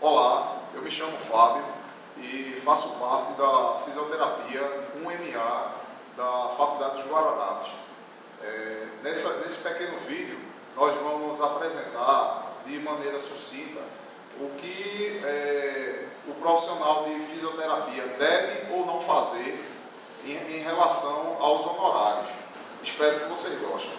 Olá, eu me chamo Fábio e faço parte da fisioterapia 1MA da Faculdade dos Guararapes. Nesse pequeno vídeo, nós vamos apresentar de maneira sucinta o que o profissional de fisioterapia deve ou não fazer em relação aos honorários. Espero que vocês gostem.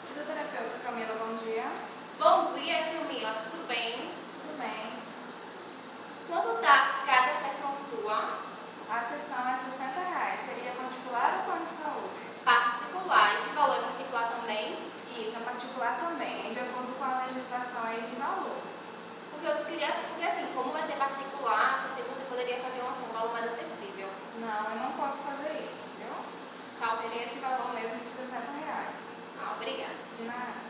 Fisioterapeuta Camila, bom dia. Bom dia, Camila. Tudo bem? Tudo bem. Quanto tá cada sessão sua? A sessão é R$60. Seria particular ou plano de saúde? Particular. Esse valor é particular também? Isso, é particular também. É de acordo com a legislação, é esse valor. Porque assim, como vai ser particular, pensei que você poderia fazer um valor mais acessível. Não, eu não posso fazer isso, viu? Tá. Seria esse valor mesmo de R$60. Ah, obrigada. De nada.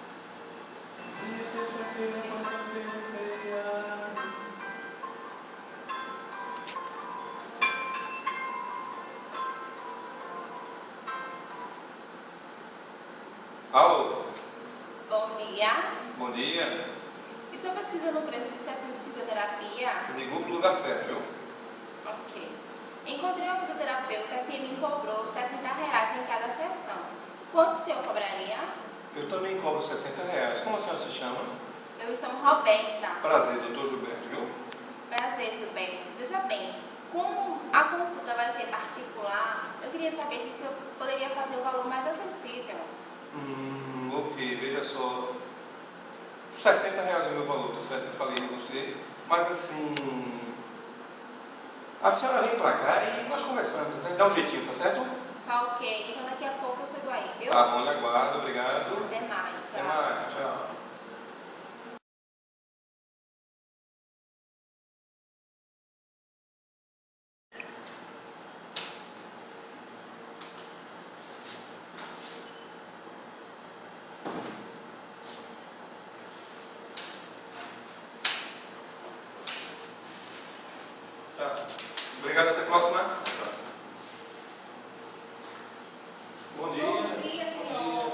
Terça-feira, quarta-feira, feriado. Alô, Bom dia. bom dia. Estou pesquisando o preço de sessão de fisioterapia. Ligou pro lugar certo, viu? Ok. Encontrei uma fisioterapeuta que me cobrou R$60 em cada sessão. Quanto o senhor cobraria? Eu também cobro R$60. Como a senhora se chama? Eu me chamo Roberta. Prazer, doutor Gilberto, viu? Prazer, Gilberto. Veja bem, como a consulta vai ser particular, eu queria saber se o senhor poderia fazer o valor mais acessível. Ok, veja só. R$60 é o meu valor, tá certo? Eu falei de você. Mas assim, a senhora vem pra cá e nós conversamos, tá certo? Dá um jeitinho, tá certo? Tá ok, então daqui a pouco eu chego aí, viu? Tá bom, lhe aguardo, obrigado. Até mais, Até tchau. mais, tchau. Tá. Obrigado, até a próxima. Bom dia. Bom dia, senhor.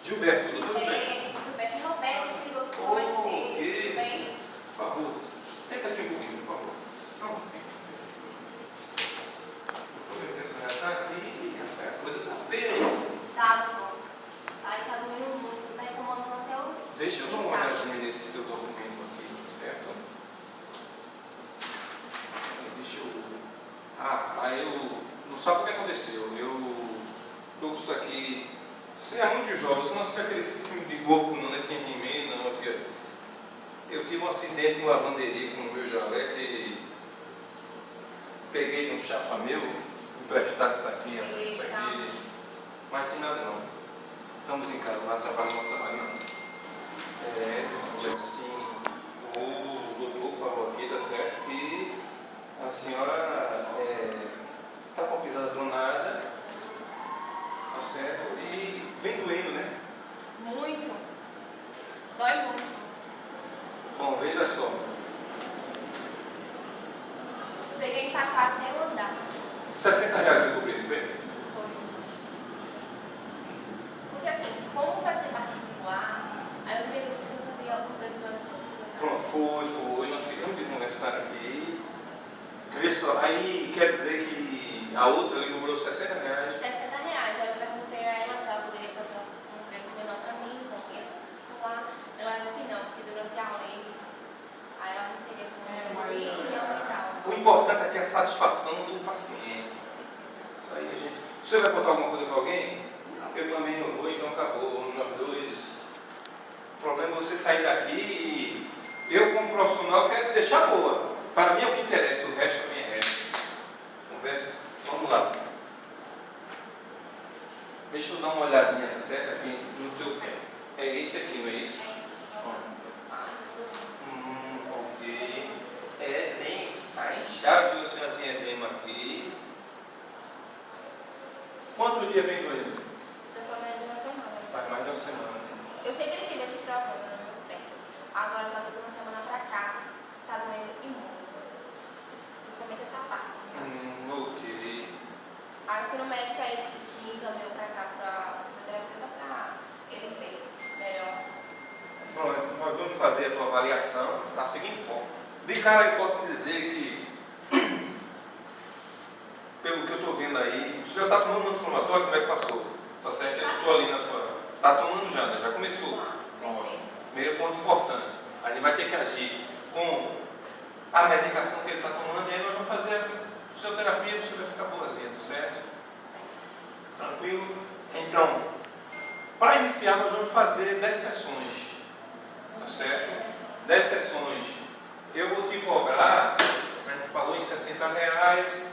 Gilberto, doutor Gilberto. Gilberto Roberto, que ligou que o senhor vai ser. Ok. Tudo bem? Por favor, senta aqui um pouquinho, por favor. Não, aproveita que a senhora está aqui, a coisa está feia. Tá bom. Aí tá doendo muito, tá incomodando até o... Deixa eu dar uma olhadinha nesse teu documento aqui, certo? Deixa eu... aí eu... Não sabe o que aconteceu. Eu estou com isso aqui... Você é muito jovem, você não assistiu aquele filme de corpo, não é que tem He-Man, não, porque... Eu tive um acidente com lavanderia com o meu jaleco e... Peguei um chapa meu, emprestado isso aqui, isso aqui... Mas tem nada não. Estamos em casa, lá trabalho, nosso trabalho não. Assim, o doutor falou aqui, tá certo, que a senhora está com a pisada tronada, tá certo, e vem doendo, né? Muito. Dói muito. Bom, veja só, Cheguei a empatar até eu andar. R$60 eu cobrei, foi? Pois. Porque assim, como vai ser particular, aí eu queria ver se o senhor fazia algum preço mais acessível. Pronto, foi, nós ficamos de conversar aqui. Veja só, aí quer dizer que a outra lhe cobrou R$60. R$60. Aí eu perguntei a ela se ela poderia fazer um preço menor para mim, com esse particular. Ela disse que não, porque durante a lei, aí ela não teria como diminuir e aumentar. O importante aqui é a satisfação do paciente. Isso aí, a gente. O senhor vai contar alguma coisa para alguém? Eu também não vou, então acabou. Nós dois. O problema é você sair daqui e eu, como profissional, quero deixar boa. Para mim é o que interessa, o resto também é resto. Conversa. Vamos lá. Deixa eu dar uma olhadinha, tá certo? Aqui no teu pé. É esse aqui, não é isso? Ok. Tem. Tá inchado, a senhora tem edema aqui. Quantos dias vem doendo? Já foi mais de uma semana. Faz mais de uma semana, né? Eu sempre tive esse problema no meu pé. Agora, só que de uma semana pra cá, tá doendo e muito. avaliação da seguinte forma. De cara eu posso dizer que, pelo que eu estou vendo aí, você já está tomando um anti-inflamatório, como é que passou? Tá certo? Eu estou ali na sua... Está tomando já, né? Já começou. Primeiro ponto importante. A gente vai ter que agir com a medicação que ele está tomando e aí nós vamos fazer a fisioterapia, você vai ficar boazinha, tá certo? Tranquilo? Então, para iniciar nós vamos fazer 10 sessões. Tá certo? 10 sessões. Eu vou te cobrar, a gente falou em R$60,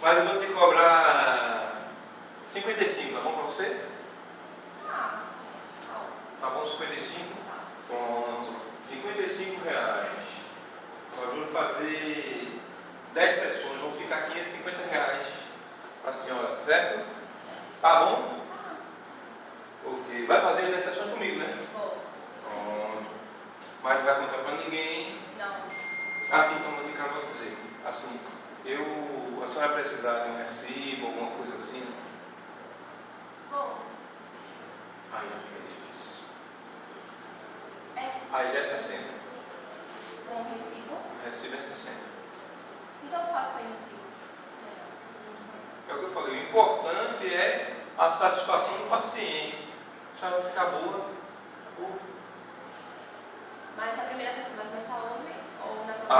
mas eu vou te cobrar 55, tá bom para você? Tá bom, 55? Pronto. R$55. Nós vamos fazer 10 sessões, vão ficar R$550 para a senhora, tá certo? Tá bom? Ok. Vai fazer 10 sessões comigo, né? Vou. Pronto. Mas não vai contar para ninguém. Não. Assim, então eu te quero dizer. Assim, a senhora vai precisar de um recibo, alguma coisa assim. Vou. Aí já fica difícil. É. Aí já é 60. Com recibo? O recibo é 60. Então eu faço sem recibo. É o que eu falei. O importante é a satisfação do paciente. A senhora vai ficar boa. Mas a primeira sessão vai começar hoje ou na próxima?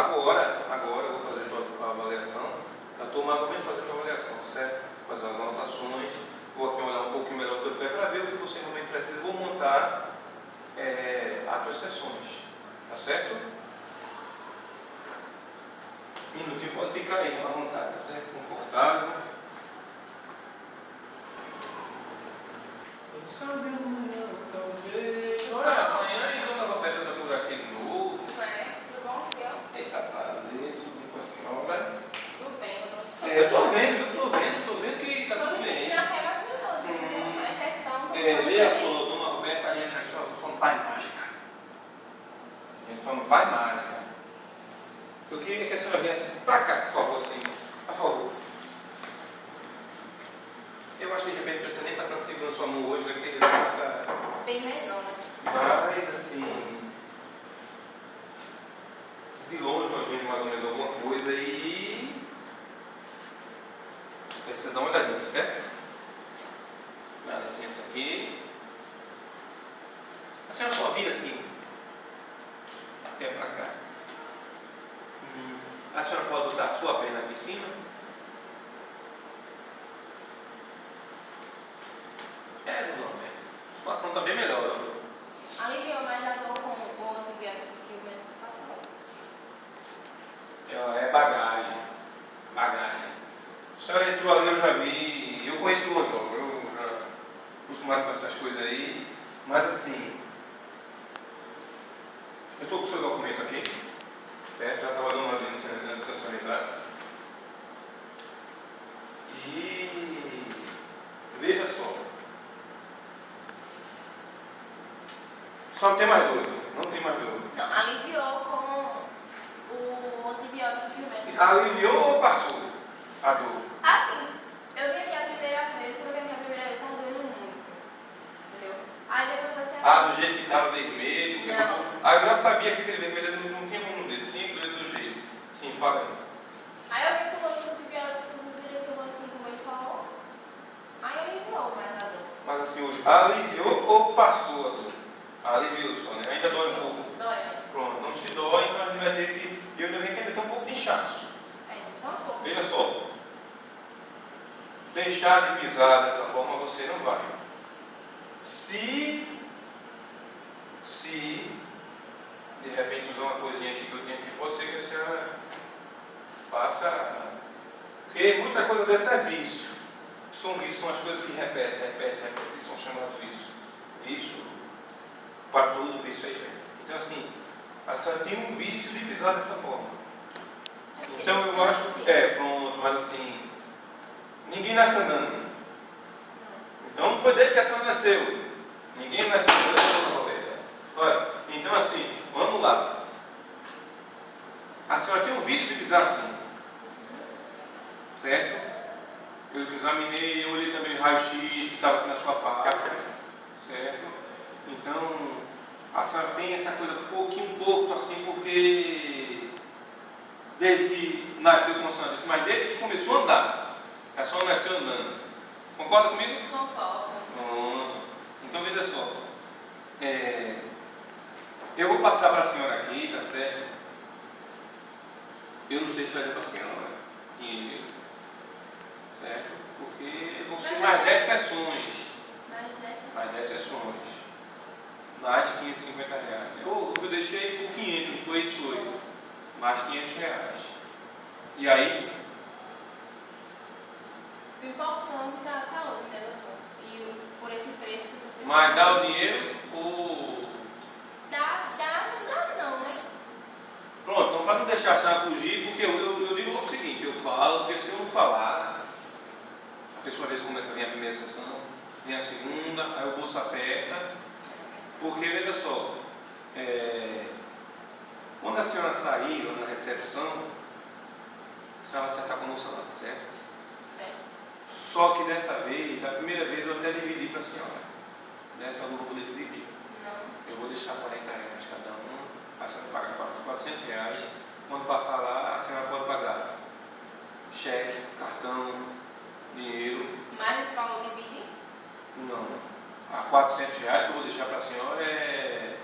Agora eu vou fazer a avaliação. Já estou mais ou menos fazendo a avaliação, certo? Fazer as anotações. Vou aqui olhar um pouquinho melhor o teu pé para ver o que você realmente precisa. Vou montar as tuas sessões. Tá certo? Minutinho, pode ficar aí à vontade, tá certo? Confortável. Quem sabe amanhã, talvez. Olha, amanhã e Dona Roberta está por aqui de novo. Tudo bom, seu? Eita, prazer, tudo bem com a senhora? Tudo bem. Eu estou vendo que está Estou tudo me bem. sentindo até mais nervosa. A exceção. Veja só, Dona Roberta, a gente só não faz mágica. A gente só não faz mágica. Eu queria que a senhora viesse para cá, por favor, assim. Por favor. Eu acho que de repente não precisa nem estar tanto segurando sua mão hoje, porque ele está Bem menor, né? mais assim. De longe nós vemos mais ou menos alguma coisa e. Aí você dá uma olhadinha, tá certo? Dá licença aqui. A senhora só vira assim. Até para cá. A senhora pode botar a sua perna aqui em cima. Normalmente. A situação está bem melhor. Aliviou mais a dor com o antibiótico que o médico passou. É bagagem. A senhora entrou ali, eu já vi. Eu conheço o jogo, eu já acostumado com essas coisas aí. Mas assim. Eu estou com o seu documento aqui. Certo? Já estava dando uma vida no centro sanitário. E veja só. Só não tem mais dor. Não tem mais dor. Não, aliviou com o antibiótico que o médico Aliviou ou passou a dor? Assim, eu vim aqui a primeira vez, quando eu vim aqui a primeira vez, estava doendo muito. Entendeu? Aí depois eu assim. Do jeito que estava vermelho. Não. Eu já sabia que aquele vermelho não tinha como doer, tinha que doer do jeito. Sim, fala aí. Aí eu vim tomando o antibiótico, tudo tomando assim como ele falou. Aí aliviou mais a dor. Mas assim, hoje, aliviou ou passou a dor? Aliviou só, né? Ainda dói um pouco. Dói, né? Pronto, não se dói, então a gente vai ter que. Eu ainda venho que ainda tem um pouco de inchaço. Então um pouco. Veja só. Deixar de pisar dessa forma você não vai. Se de repente usar uma coisinha aqui que eu tenho aqui, pode ser que a senhora passa. Porque muita coisa dessa é vício. São vícios, são as coisas que repetem, são chamados vícios. Vício para tudo, vício é isso aí. Então assim, a senhora tem um vício de pisar dessa forma. Então eu acho, pronto, mas assim, ninguém nasce andando. Então não foi dele que a senhora nasceu. Ninguém nasceu andando, Roberta. Olha, então assim, vamos lá. A senhora tem um vício de pisar assim. Certo? Eu examinei, eu olhei também o raio-x que estava aqui na sua pasta. Certo? Então, a senhora tem essa coisa um pouco assim, porque desde que nasceu, como a senhora disse, mas desde que começou a andar, a senhora nasceu andando. Concorda comigo? Concordo. Pronto. Então veja só. Eu vou passar para a senhora aqui, tá certo? Eu não sei se vai dar para a senhora dinheiro, certo? Porque vão ser mais 10 sessões. Mais 10 sessões. Mais R$ 550. Eu deixei por 500, não foi isso? Foi. Mais R$ 500. E aí? O importante é a saúde, né, doutor? E por esse preço que você fez. Mas dá o dinheiro ou... Não, né? Pronto, então para não deixar a senhora fugir, porque eu digo logo o seguinte, eu falo, porque se eu não falar, a pessoa às vezes começa a vir a primeira sessão, vem a segunda, aí o bolso aperta, porque veja só, quando a senhora sair lá na recepção, a senhora vai sentar com a moça lá, tá certo? Certo. Só que dessa vez, da primeira vez eu até dividi para a senhora, dessa eu não vou poder dividir. Não. Eu vou deixar R$ 40 cada um, a senhora paga R$ 400. Quando passar lá, a senhora pode pagar cheque, cartão, dinheiro. Mas esse valor divide? Não. A R$ 400 que eu vou deixar para a senhora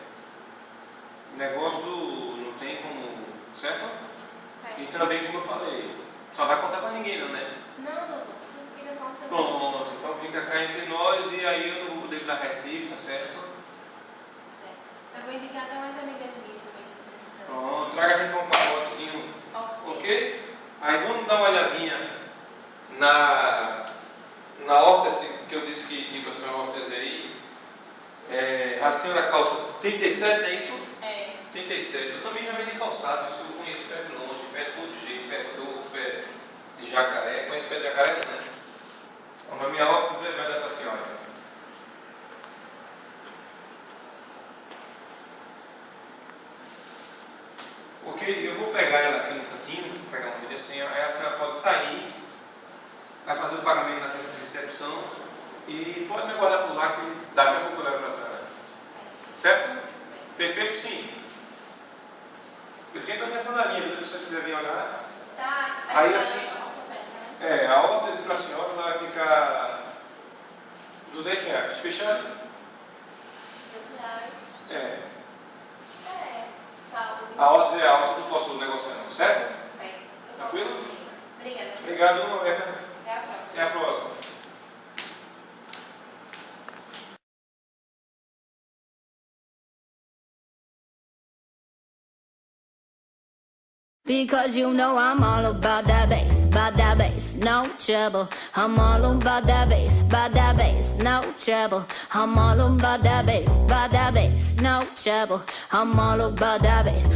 negócio não tem como, certo? Certo. E também, como eu falei, só vai contar para ninguém, não, né? Não, doutor, isso fica só você. Pronto, então fica cá entre nós e aí eu não vou poder dar recibo, tá certo? Eu vou indicar até umas amigas minhas também que precisam. Pronto, traga a gente um pacotezinho, ok? Aí vamos dar uma olhadinha na órtese que eu disse que a senhora órtese aí. A senhora calça 37, é isso? É. 37. Eu também já vendi calçado, isso eu conheço pé de longe, pé de todo jeito, pé torto, pé de jacaré. Conhece pé de jacaré, né? Então, a minha órtese vai dar para a senhora. Ok? Eu vou pegar ela aqui no cantinho, vou pegar uma medida senha, aí a senhora pode sair, vai fazer o pagamento na recepção e pode me aguardar por lá que dá para procurar para a senhora. Certo? Perfeito, sim. Eu tenho também essa linha, se você quiser vir olhar. Tá, Aí assim, a órtese para a senhora vai ficar R$ 200. Fechado? R$ 200. Saúde. A órtese é a órtese, não posso negociar, não, certo? Certo. Tranquilo? Obrigada. Obrigado, Roberta. Até a próxima. Até a próxima. Because you know I'm all about that bass, no trouble. I'm all about that bass, no trouble. I'm all about that bass, no trouble. I'm all about that bass,